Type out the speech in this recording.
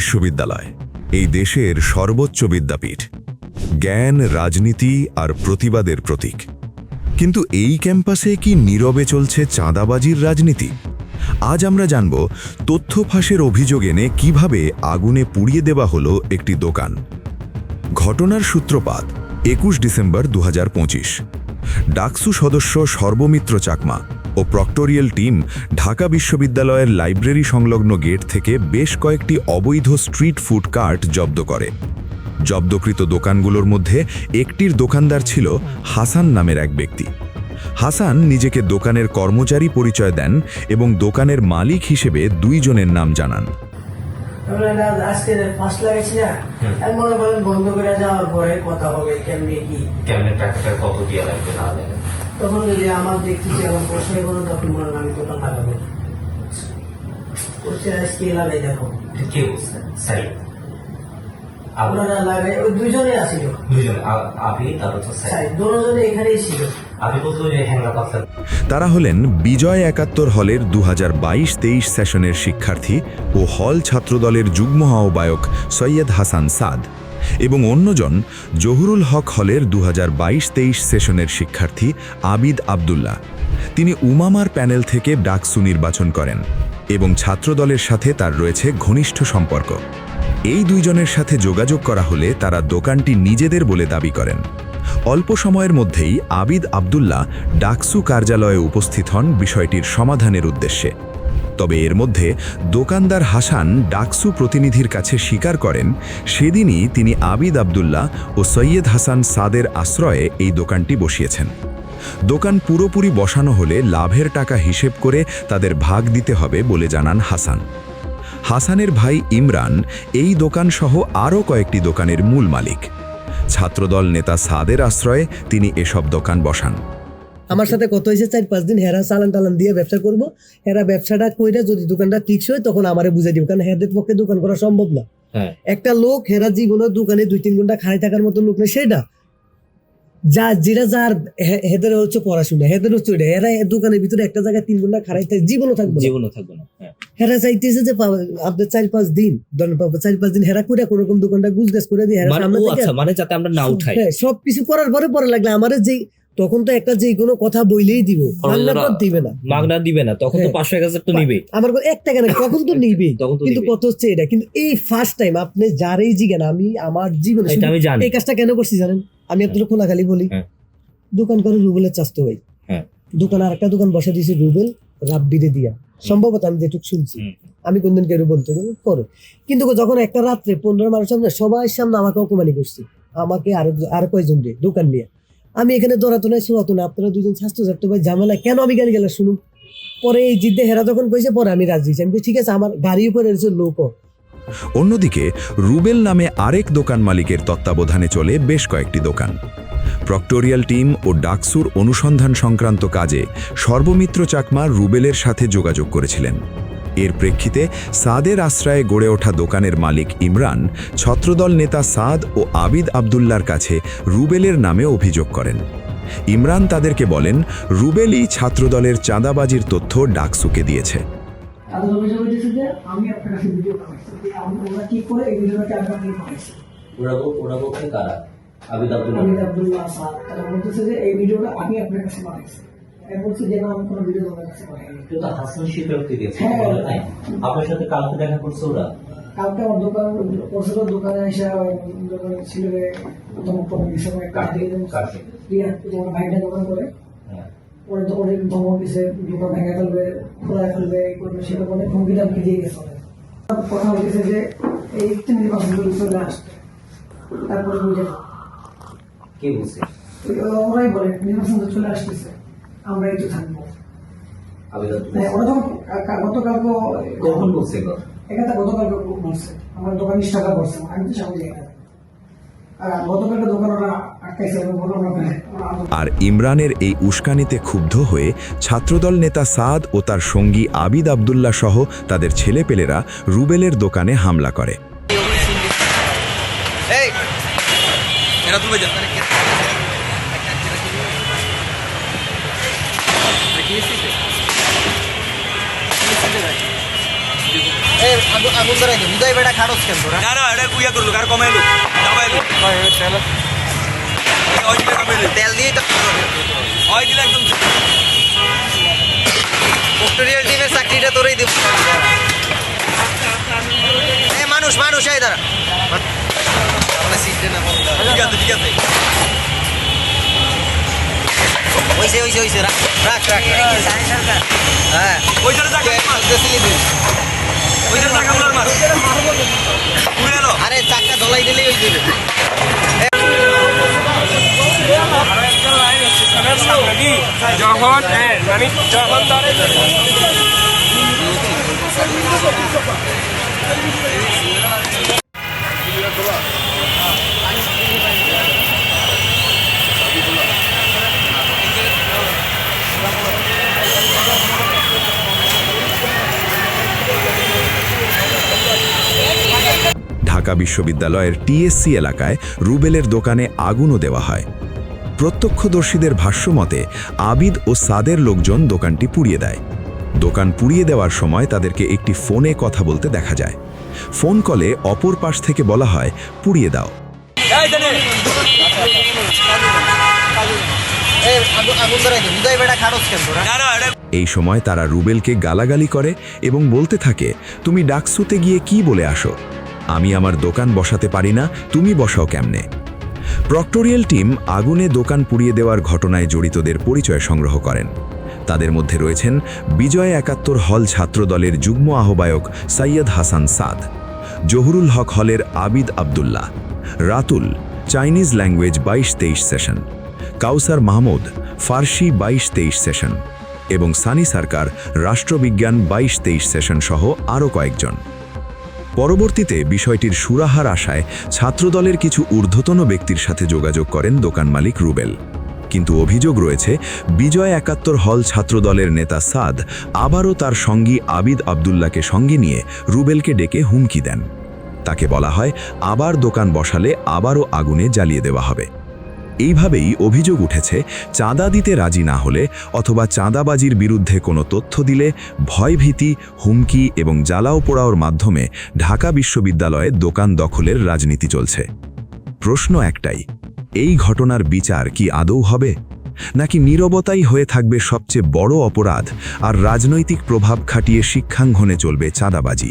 বিশ্ববিদ্যালয় এই দেশের সর্বোচ্চ বিদ্যাপীঠ, জ্ঞান, রাজনীতি আর প্রতিবাদের প্রতীক। কিন্তু এই ক্যাম্পাসে কি নীরবে চলছে চাঁদাবাজির রাজনীতি? আজ আমরা জানব তথ্য ফাঁসের অভিযোগ এনে কিভাবে আগুনে পুড়িয়ে দেওয়া হলো একটি দোকান। ঘটনার সূত্রপাত 21 ডিসেম্বর 2025। ডাকসু সদস্য সর্বমিত্র চাকমা ও প্রক্টোরিয়াল টিম ঢাকা বিশ্ববিদ্যালয়ের লাইব্রেরি সংলগ্ন গেট থেকে বেশ কয়েকটি অবৈধ স্ট্রিট ফুড কার্ট জব্দ করে। জব্দকৃত দোকানগুলোর মধ্যে একটির দোকানদার ছিল হাসান নামের এক ব্যক্তি। হাসান নিজেকে দোকানের কর্মচারী পরিচয় দেন এবং দোকানের মালিক হিসেবে দুইজনের নাম জানান। আজকে ফার্স্ট লাগাইছি না, আমি মনে করেন বন্ধ করে যাওয়ার পরে কথা হবে কেমনে টাকাটা কত দিয়ে লাগবে না লাগবে। তখন যদি আমার দেখতেছি আমার প্রশ্নের কোনো তখন বলেন আমি দোকান লাগাবো, আজকে লাগাই দেখো কে বলছেন সাই আপনারা লাগাই ওই দুইজনে আসিল, দুইজন আপনি তারপর তো সাই দুজনে এখানেই ছিল। আপনি বলতো যে হ্যাংরা পাতলা। তারা হলেন বিজয় 71 হলের 2022-23 সেশনের শিক্ষার্থী ও হল ছাত্রদলের যুগ্ম আহ্বায়ক সৈয়দ হাসান সাদ এবং অন্যজন জহুরুল হক হলের 2022-23 সেশনের শিক্ষার্থী আবিদ আবদুল্লাহ। তিনি উমামার প্যানেল থেকে ডাকসু নির্বাচন করেন এবং ছাত্রদলের সাথে তার রয়েছে ঘনিষ্ঠ সম্পর্ক। এই দুইজনের সাথে যোগাযোগ করা হলে তারা দোকানটি নিজেদের বলে দাবি করেন। অল্প সময়ের মধ্যেই আবিদ আবদুল্লাহ ডাকসু কার্যালয়ে উপস্থিত হন বিষয়টির সমাধানের উদ্দেশ্যে। তবে এর মধ্যে দোকানদার হাসান ডাকসু প্রতিনিধির কাছে স্বীকার করেন সেদিনই তিনি আবিদ আবদুল্লাহ ও সৈয়দ হাসান সাদের আশ্রয়ে এই দোকানটি বসিয়েছেন। দোকান পুরোপুরি বসানো হলে লাভের টাকা হিসেব করে তাদের ভাগ দিতে হবে বলে জানান হাসান। হাসানের ভাই ইমরান এই দোকানসহ আরও কয়েকটি দোকানের মূল মালিক। ছাত্রদল নেতা সাদের আশ্রয়ে তিনি এসব দোকান বসান। আমার সাথে কত হয়েছে 4-5 দিন হেরা চালান টালান দিয়ে ব্যবসা করবো, হেরা ব্যবসাটা কইরা যদি দোকানটা ঠিক হয় তখন আমারে বুঝাই দিব, কারণ হেদের পক্ষে দোকান করা সম্ভব না। একটা লোক হেরা জীবনের দোকানে 2-3 ঘন্টা খাড়াই থাকার মতো লোক নেই, সেটা যেটা যার হেদের হচ্ছে পড়াশোনা, হেদের হচ্ছে ওইটা। এরা দোকানের ভিতরে একটা জায়গায় 3 ঘন্টা খাড়াই থাকে, জীবনও থাকবে না। হেরা চাইতেছে যে আপনার 4-5 দিন ধরেন 4-5 দিন হেরা করে কোন রকম দোকানটা গুজগাছ করে দিয়ে মানে যাতে আমরা না উঠাই, সবকিছু করার পরে লাগলে আমার যে তখন তো একটা যে কোনো কথা বইলেই দিব, মাগনা দিবে না, তখন তো 500-1000 তো নিবে, আমার 1 টাকা না তখন তো নিবে। কিন্তু কত হচ্ছে এটা, কিন্তু এই ফার্স্ট টাইম আপনি যারাই জিজ্ঞান, আমি আমার জীবনে এই কাজটা কেন করছি জানেন? আমি আপনাদের খোলাখালি বলি, দোকান করে রুবেলের চাস্তো ভাই, দোকান আর একটা দোকান বসা দিয়েছে রুবেল রাব্বিরে দিয়া, সম্ভবত আমি যেটুকু শুনছি, আমি কোনদিন কেউ বলতে পরে। কিন্তু যখন একটা রাত্রে 15 মানুষ সামনে সবাই সামনে আমাকে অপমানি করছে, আমাকে আর কয়েকজন দিয়ে দোকান নিয়ে, আমি এখানে দৌড়াতো না শোনাতো না, আপনারা দুজন স্বাস্থ্য থাকতো ভাই ঝামেলা কেন আমি গাড়ি গেলে শুনুন। পরে এই জিদ্দে হেরা যখন কইছে পরে আমি রাজি হয়েছি, আমি ঠিক আছে আমার গাড়ির উপরে রয়েছে লোক। অন্যদিকে রুবেল নামে আরেক দোকান মালিকের তত্ত্বাবধানে চলে বেশ কয়েকটি দোকান। প্রক্টোরিয়াল টিম ও ডাকসুর অনুসন্ধান সংক্রান্ত কাজে সর্বমিত্র চাকমা রুবেলের সাথে যোগাযোগ করেছিলেন। এর প্রেক্ষিতে সাদের আশ্রয়ে গড়ে ওঠা দোকানের মালিক ইমরান ছাত্রদল নেতা সাদ ও আবিদ আবদুল্লার কাছে রুবেলের নামে অভিযোগ করেন। ইমরান তাদেরকে বলেন রুবেলই ছাত্রদলের চাঁদাবাজির তথ্য ডাকসুকে দিয়েছে। আপনার সাথে কালকে দেখা করছে ওরা? কালকে আমার দোকানে এসে ছিল ভাইটা দোকান করে ওদের ধমক দিছে, দোকান ভেঙে ফেলবে, খোলা ফেলবে, করবে, সেটা বলে হুমকি দামকি দিয়ে গেছে। কথা হয়েছে যে এই 3 বছর চলে আসবে, তারপরে বুঝে কে বলছে? ওরাই বলে নির্বাচন চলে আসতেছে, আমরা একটু থাকবো। গতকালকে কখন বলছে? এখানে গতকালকে বলছে আমার দোকান টাকা করছে, আমি তো সামনে গতকালকে দোকান ওরা আটকাইছে। আর ইমরানের এই উস্কানিতে ক্ষুব্ধ হয়ে ছাত্রদল নেতা সাদ ও তার সঙ্গী আবিদ আবদুল্লাহ সহ তাদের ছেলেপেলেরা রুবেলের দোকানে হামলা করে। আগুন ধরাই দে বুঝাই বেটা খারস কেন তোরা না এটা কুইয়া করলো কার কমাইলো দাবাইলো ওই দিলে কমাইলো তেল দিয়ে তো ওই দিলে একদম ভিক্টোরিয়াল টিমের চাকরিটা তোরই দিব এ মানুষ এই দাঁড়া সিটে না ঠিক আছে হইছে রাখ হ্যাঁ ওই জায়গায় টাকা মার ওই জায়গায় টাকা মার পুরো এলো আরে চাকটা ধলাই দিলেই হয়ে যাবে ঢাকা বিশ্ববিদ্যালয়ের টিএসসি এলাকায় রুবেলের দোকানে আগুনও দেওয়া হয়। প্রত্যক্ষদর্শীদের ভাষ্যমতে আবিদ ও সাদের লোকজন দোকানটি পুড়িয়ে দেয়। দোকান পুড়িয়ে দেওয়ার সময় তাদেরকে একটি ফোনে কথা বলতে দেখা যায়। ফোন কলে অপর পাশ থেকে বলা হয় পুড়িয়ে দাও। আগুন ধরাই দে বুঝাই বেটা খারস কেন তোরা এই সময় তারা রুবেলকে গালাগালি করে এবং বলতে থাকে, তুমি ডাকসুতে গিয়ে কি বলে আসো? আমি আমার দোকান বসাতে পারি না, তুমি বসাও কেমনে? প্রক্টোরিয়াল টিম আগুনে দোকান পুড়িয়ে দেওয়ার ঘটনায় জড়িতদের পরিচয় সংগ্রহ করেন। তাদের মধ্যে রয়েছেন বিজয় ৭১ হল ছাত্রদলের যুগ্ম আহ্বায়ক সৈয়দ হাসান সাদ, জহুরুল হক হলের আবিদ আবদুল্লাহ, রাতুল চাইনিজ ল্যাঙ্গুয়েজ ২২-২৩ সেশন, কাউসার মাহমুদ ফার্সি ২২-২৩ সেশন এবং সানি সরকার রাষ্ট্রবিজ্ঞান ২২-২৩ সেশন সহ আরও কয়েকজন। পরবর্তীতে বিষয়টির সুরাহার আশায় ছাত্রদলের কিছু ঊর্ধ্বতন ব্যক্তির সাথে যোগাযোগ করেন দোকান মালিক রুবেল। কিন্তু অভিযোগ রয়েছে বিজয় ৭১ হল ছাত্রদলের নেতা সাদ আবারও তার সঙ্গী আবিদ আবদুল্লাহকে সঙ্গে নিয়ে রুবেলকে ডেকে হুমকি দেন। তাকে বলা হয় আবার দোকান বসালে আবারও আগুনে জ্বালিয়ে দেওয়া হবে। এইভাবেই অভিযোগ উঠেছে চাঁদা দিতে রাজি না হলে অথবা চাঁদাবাজির বিরুদ্ধে কোনো তথ্য দিলে ভয়ভীতি, হুমকি এবং জ্বালাও পোড়াওর মাধ্যমে ঢাকা বিশ্ববিদ্যালয়ে দোকান দখলের রাজনীতি চলছে। প্রশ্ন একটাই, এই ঘটনার বিচার কি আদৌ হবে, নাকি নীরবতাই হয়ে থাকবে সবচেয়ে বড় অপরাধ আর রাজনৈতিক প্রভাব খাটিয়ে শিক্ষাঙ্গনে চলবে চাঁদাবাজি?